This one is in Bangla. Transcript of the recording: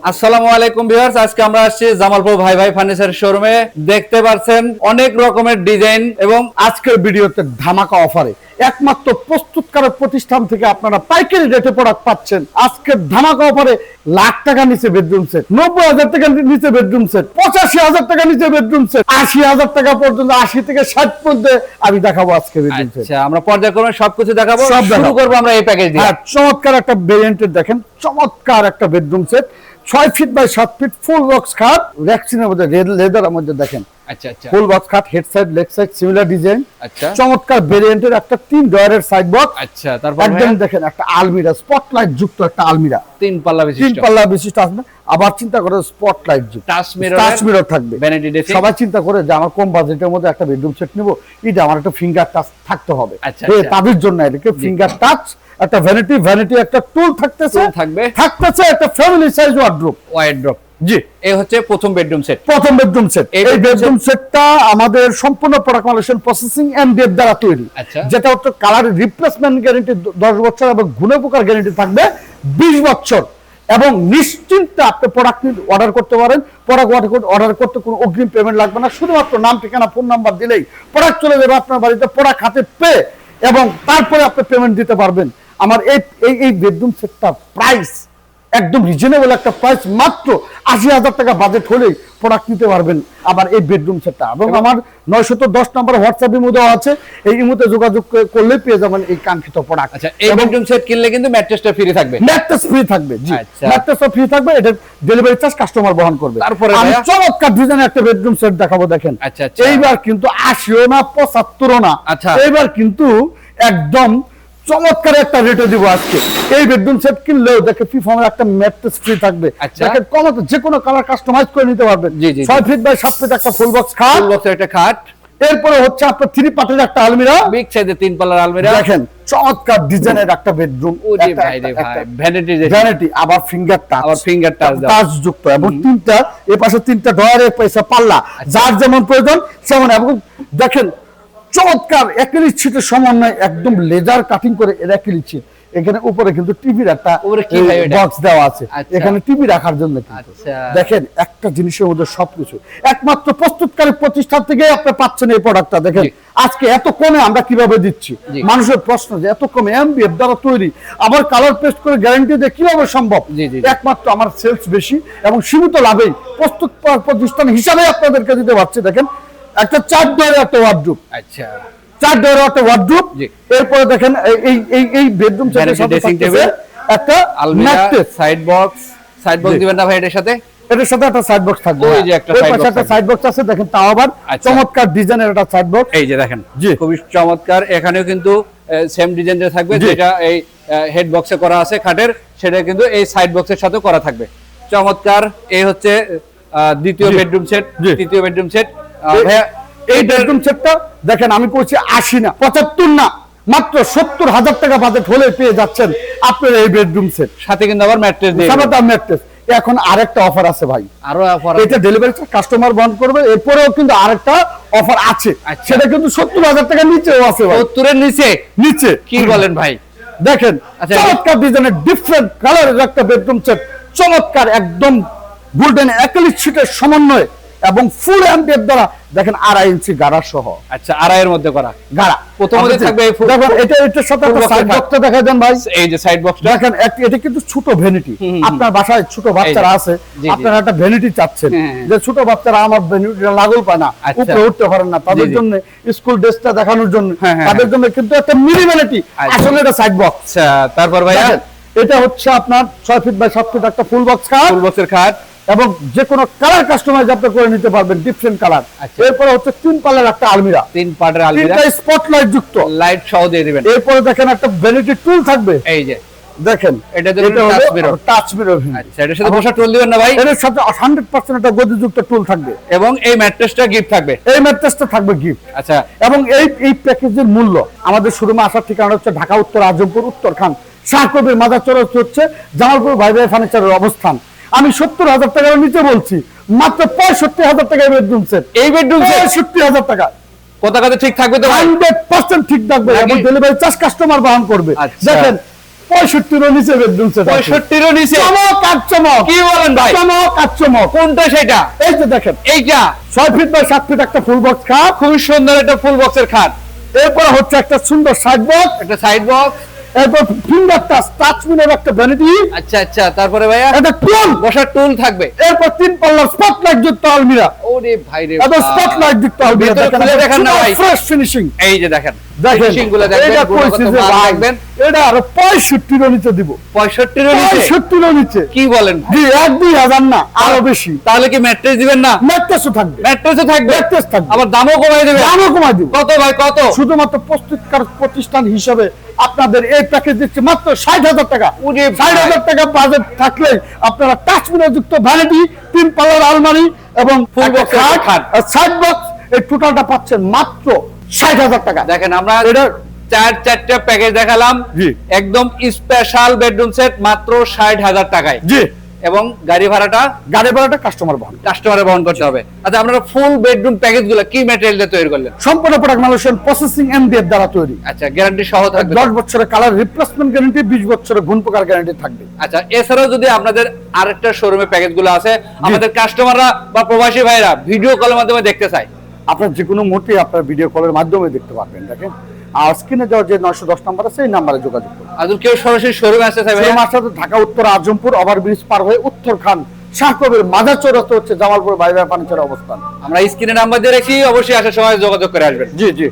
আসসালামু আলাইকুম ভিউয়ার্স, আজকে আমরা আসছি জামালপুর ভাই ভাই ফার্নিচার শোরুমে। দেখতে পাচ্ছেন অনেক রকমের ডিজাইন এবং আজকের ভিডিওতে ধামাকা অফারে একমাত্র প্রস্তুতকারক প্রতিষ্ঠান থেকে আপনারা পাইকারি রেটে প্রোডাক্ট পাচ্ছেন। আজকের ধামাকা অফারে লাখ টাকা নিচে বেডরুম সেট, 90,000 টাকা নিচে বেডরুম সেট, 85,000 টাকা নিচে বেডরুম সেট, 80,000 টাকা পর্যন্ত, 80 থেকে 60 পর্যন্ত আমি দেখাবো আজকে বেডরুম সেট। আচ্ছা, আমরা পর্যায়ক্রমে সবকিছু দেখাবো। সব শুরু দেখাবো। করব আমরা এই প্যাকেজ দিয়ে। হ্যাঁ, চমৎকার একটা ভেরিয়েন্টের দেখেন, চমৎকার একটা bedroom set, 6 feet by 7 feet, full box খাট, রেক্সিনের মধ্যে লেদারের মধ্যে দেখেন, আচ্ছা আচ্ছা ফুল বক্স খাট, head side leg side similar design, আচ্ছা চমৎকার ভেরিয়েন্টের একটা 3 ডয়ারের সাইড বক্স। আচ্ছা, তারপর একদম দেখেন একটা আলমিরা, স্পটলাইট যুক্ত একটা আলমিরা, 3 পাল্লা 3 বিশিষ্ট, পাল্লা বিশিষ্ট আসবে। আবার চিন্তা করে স্পটলাইট যুক্ত টাচ টাচ মিরর থাকবে। Vanity dressing. সবাই চিন্তা করে যে আমার কম বাজেটের মধ্যে একটা বেডরুম সেট নিব, এটা আমার একটা ফিঙ্গার টাচ থাকতে হবে। আচ্ছা, এই আচ্ছা। তাদের জন্য এটাকে ফিঙ্গার টাচ, একটা ভ্যানিটি একটা টুল থাকতেছে, থাকতেছে একটা ফ্যামিলি সাইজ ওয়ার্ড্রপ। জি, এই হচ্ছে প্রথম বেডরুম সেট। প্রথম বেডরুম সেট। এই বেডরুম সেটটা আমাদের সম্পূর্ণ প্রোডাক্ট মালয়েশিয়ান প্রসেসিং এন্ড ডেপ দ্বারা তৈরি। আচ্ছা। যেটা হচ্ছে কালার রিপ্লেসমেন্ট গ্যারান্টি 10 বছর এবং গুণে পোকার গ্যারান্টি থাকবে 20 বছর। এবং নিশ্চিন্তে আপনি প্রোডাক্ট অর্ডার করতে পারেন। প্রোডাক্ট অর্ডার করতে কোনো অগ্রিম পেমেন্ট লাগবে না, শুধুমাত্র নাম, ঠিকানা, ফোন নাম্বার দিলেই প্রোডাক্ট চলে যাবে আপনার বাড়িতে। প্রোডাক্ট হাতে পেয়ে এবং তারপরে আপনি পেমেন্ট দিতে পারবেন। আমার এই বেডরুম সেটটা প্রাইস একদম রিজনেবল একটা প্রাইস, মাত্র 80,000 টাকা বাজেট হলেই প্রোডাক্ট নিতে পারবেন আবার এই বেডরুম সেটটা। এবং আমার 910 নম্বর হোয়াটসঅ্যাপ ইমো দেওয়া আছে, এই ইমোতে যোগাযোগ করলে পেয়ে যাবেন এই কাঙ্ক্ষিত প্রোডাক্ট। আচ্ছা, এই বেডরুম সেট কিনলে কিন্তু ম্যাট্রেসটা ফ্রি থাকবে। ম্যাট্রেস ফ্রি থাকবে, জি, আচ্ছা। ম্যাট্রেসও ফ্রি থাকবে। এটা ডেলিভারি চার্জ কাস্টমার বহন করবে। তারপরে আমি ভাইয়া চমৎকার ডিজাইনের একটা বেডরুম সেট দেখাবো, দেখেন। আচ্ছা, আচ্ছা। এইবার কিন্তু 80ও না 75ও না, আচ্ছা। এইবার কিন্তু একদম চমৎকার একটা রেটে দিব আজকে। এই বেডরুম সেট কিনলেও দেখে ফিফর্মের একটা ম্যাট্রেস ফ্রি থাকবে। আচ্ছা। দেখেন কমাতে যে কোনো কালার কাস্টমাইজ করে নিতে পারবেন। জি, জি, জি। 6 ফিট বাই 7 ফিট একটা ফুল বক্স খাট, ফুল বক্সের একটা খাট, এরপরে হচ্ছে আপনার 3 পার্টের একটা আলমিরা, বিগ সাইজের 3 পাল্লার আলমিরা। দেখেন চমৎকার ডিজাইনের একটা বেডরুম, ওরে ভাই রে ভাই, ভ্যানিটি ড্রেসিং, ভ্যানিটি, আবার ফিঙ্গার টাচ, আবার ফিঙ্গার টাচ যুক্ত, এবং 3টা এই পাশে 3টা ডয়ারের পয়সা পাল্লা, যার যেমন প্রয়োজন সেমন। এবং দেখেন চমৎকার অ্যাক্রিলিক শীটের সমন্বয়, একদম লেজার কাটিং করে অ্যাক্রিলিক শীট। এখানে উপরে কিন্তু টিভির একটা বক্স দেওয়া আছে, আচ্ছা। এখানে টিভি রাখার জন্য কিন্তু। আচ্ছা। দেখেন একটা জিনিসের মধ্যে সবকিছু, একমাত্র প্রস্তুতকারী প্রতিষ্ঠান থেকে আপনি পাচ্ছেন এই প্রোডাক্টটা। দেখেন আজকে এত কমে আমরা কিভাবে দিচ্ছি। মানুষের প্রশ্ন যে এত কমে এমবিএফ দ্বারা তৈরি, আবার কালার পেস্ট করে গ্যারান্টি দিয়ে কিভাবে সম্ভব? একমাত্র আমার সেলস বেশি এবং সীমিত লাভেই প্রস্তুত প্রতিষ্ঠান হিসাবে আপনাদেরকে দিতে পারছি। দেখেন একটা 4 ডয়ারের একটা ওয়ার্ডরোব, আচ্ছা 4 ডয়ারের একটা ওয়ার্ডরোব। এরপরে দেখেন এই বেডরুম সেটের সাথে ড্রেসিং টেবিল, একটা আলমিরা, সাইড বক্স দিবেন না ভাই এর সাথে? এটার সাথে একটা সাইড বক্স থাকবে। ওই যে একটা সাইড বক্স আছে, দেখেন তাও আবার চমৎকার ডিজাইনের একটা সাইড বক্স। এই যে দেখেন, খুবই চমৎকার। এখানেও কিন্তু সেম ডিজাইনের থাকবে, যেটা এই হেড বক্সে করা আছে খাটের, সেটা কিন্তু এই সাইড বক্সের সাথে করা থাকবে। চমৎকার। এই হচ্ছে দ্বিতীয় বেডরুম সেট, তৃতীয় বেডরুম সেট। এই বেডরুম সেটটা দেখেন, আমি বলছি 80 না 75 না, মাত্র 70,000 টাকা বাজেট হলে পেয়ে যাচ্ছেন আপনার এই বেডরুম সেট। সাথে কিন্তু আবার ম্যাট্রেস দিয়ে ম্যাট্রেস। এখন আরেকটা অফার আছে ভাই, আরো অফার। এটা ডেলিভারি কাস্টমার বহন করবে। এরপরেও কিন্তু আরেকটা অফার আছে, সেটা কিন্তু 70,000 টাকা নিচেও আছে। 70 এর নিচে কি বলেন ভাই? দেখেন চমৎকার ডিজাইনের ডিফারেন্ট কালারের একটা বেডরুম সেট, চমৎকার একদম গোল্ডেন অ্যাক্রিলিক শীটের সমন্বয় এবং ফুল এমডিএফ দ্বারা। দেখেন 2.5 ইঞ্চি গাড়া সহ। আচ্ছা, 2.5 এর মধ্যে করা গাড়া প্রথমে থাকবে। এই দেখেন এটার সাথে একটা সাইড বক্সটা দেখা দেন ভাই। এই যে সাইড বক্সটা দেখেন, এটা কিন্তু ছোট ভ্যানিটি। আপনার বাসায় ছোট বাচ্চারা আছে, আপনারা একটা ভ্যানিটি চাচ্ছেন যে ছোট বাচ্চারা আমার ভ্যানিটিটা লাগল পায় না, উপরে উঠতে পারেন না, তাদের জন্য স্কুল ড্রেসটা দেখানোর জন্য, তাদের জন্য কিন্তু একটা মিনি ভ্যানিটি, আসলে এটা সাইড বক্স। আচ্ছা, তারপর ভাইয়া এটা হচ্ছে আপনার 6 ফিট বাই 7 ফিট একটা ফুল বক্স খাট, ফুল বক্সের খাট, এবং যে কোনো কালার কাস্টমাইজ আপনি করে নিতে পারবেন, ডিফারেন্ট কালার। এরপরে হচ্ছে 3 পাল্লার একটা আলমিরা, 3 পার্টের আলমিরা, স্পটলাইট যুক্ত, লাইট সহ দিয়ে দিবেন। এরপরে দেখেন একটা ভ্যানিটি টুল থাকবে। এই যে দেখেন এটা টাচ মিরর। আচ্ছা, এটার সাথে বসার টুল দিবেন না ভাই? এর সাথে 100% একটা গদিযুক্ত টুল থাকবে, এবং এই ম্যাট্রেসটা গিফট থাকবে। এই ম্যাট্রেসটা থাকবে গিফট। আচ্ছা, এবং এই প্যাকেজের মূল্য, আমাদের শোরুমে আসার ঠিকানা হচ্ছে ঢাকা উত্তর আজমপুর উত্তরখান শাহকবির মাজার চৌরাস্তা হচ্ছে জামালপুর ভাই ভাই ফার্নিচারের অবস্থান। আমি 70,000 টাকার নিচে বলছি, মাত্র 65,000 টাকায় বেডরুম সেট। এই বেডরুম সেট 65,000 টাকা। কথা ঠিক থাকবে তো? 100% ঠিক থাকবে, এবং ডেলিভারি চার্জ কাস্টমার বহন করবে। দেখেন 65 নিচে বেডরুম সেট 65 নিচে চমক আর চমক। কি বলেন ভাই? চমক আর চমক। কোনটা সেটা? এই যে দেখেন, এইটা 6 ফিট বাই 7 ফিট একটা ফুল বক্স খাট। খুব সুন্দর একটা ফুল বক্সের খাট, এরপর হচ্ছে একটা সুন্দর সাইড বক্স, একটা সাইড বক্স। এরপর ফিঙ্গার টাচ মিনের একটা ভ্যানিটি, আচ্ছা আচ্ছা, তারপরে ভাইয়া একটা টুল, বসার টুল থাকবে। এরপর 3 পাল্লার স্পটলাইট যুক্ত আলমিরা, ওরে ভাই রে, এবং স্পটলাইট যুক্ত আলমিরা। ভেতরে খুলে দেখেন না ভাই, ফ্রেশ ফিনিশিং। এই যে দেখেন দেখেন ফিনিশিং গুলো দেখবেন, এটা গুণগত কইছি যে মান ভাই, দেখবেন। এটা আরো 65 নিচে দিব। 65 এর নিচে 65 নিচে কি বলেন ভাই? জি, 1-2 না, আরো বেশি। তাহলে কি ম্যাট্রেস দিবেন না? ম্যাট্রেসও থাকবে, ম্যাট্রেসও থাকবে, ম্যাট্রেস থাকবে, আবার দামও কমাই দেবে। দামও কমাই দিব। কত ভাই, কত? শুধুমাত্র প্রস্তুতকারক প্রতিষ্ঠান হিসেবে আপনাদের এই প্যাকেজ দিচ্ছে মাত্র 60,000 টাকা। ওরে ভাই। 60,000 টাকা বাজেট থাকলে আপনারা টাচ মিনার যুক্ত ভ্যানিটি, 3 পাল্লার আলমারি এবং Full একটা box এর খাট। সাইড বক্স, এই টোটালটা পাচ্ছেন মাত্র 60,000 টাকা। দেখেন আমরা এটা 4টা প্যাকেজ দেখালাম, জি। একদম স্পেশাল বেডরুম সেট মাত্র 60,000 টাকায়, জি, এবং গাড়ি ভাড়াটা গাড়ি ভাড়াটা কাস্টমার বহন। কাস্টমারে বহন করতে হবে। আচ্ছা, আপনারা ফুল বেডরুম প্যাকেজ গুলো কি ম্যাটেরিয়াল দিয়ে তৈরি করলেন? সম্পূর্ণ প্রোডাক্ট মালয়েশিয়ান প্রসেসিং এমডিএফ দ্বারা তৈরি। আচ্ছা, গ্যারান্টি সহ থাকবে? 10 বছরের কালার রিপ্লেসমেন্ট গ্যারান্টি, 20 বছরের গুণ পোকার গ্যারান্টি থাকবে। আচ্ছা, এছাড়াও যদি আপনাদের আরেকটা শোরুমে প্যাকেজ গুলো আছে, আমাদের কাস্টমাররা বা প্রবাসী ভাইরা ভিডিও কলের মাধ্যমে দেখতে চায়, আপনার যে কোনো মুহূর্তে আপনার ভিডিও কলের মাধ্যমে দেখতে পারবেন। দেখেন, আর স্ক্রিনে যাওয়ার যে 910 নাম্বার আছে, এই নাম্বারে যোগাযোগ করুন। আর কেউ সরাসরি শোরুমে আসতে চাইবে? ঢাকা উত্তর আজমপুর ওভারব্রিজ পার হয়ে উত্তর খান শাহকবির মাজার চৌরাস্তা হচ্ছে জামালপুর বাইরে ফার্নিচার অবস্থান। আমরা স্ক্রিনে নাম্বার দিয়ে রেখেছি, অবশ্যই আসার সময় যোগাযোগ করে আসবেন। জি জি।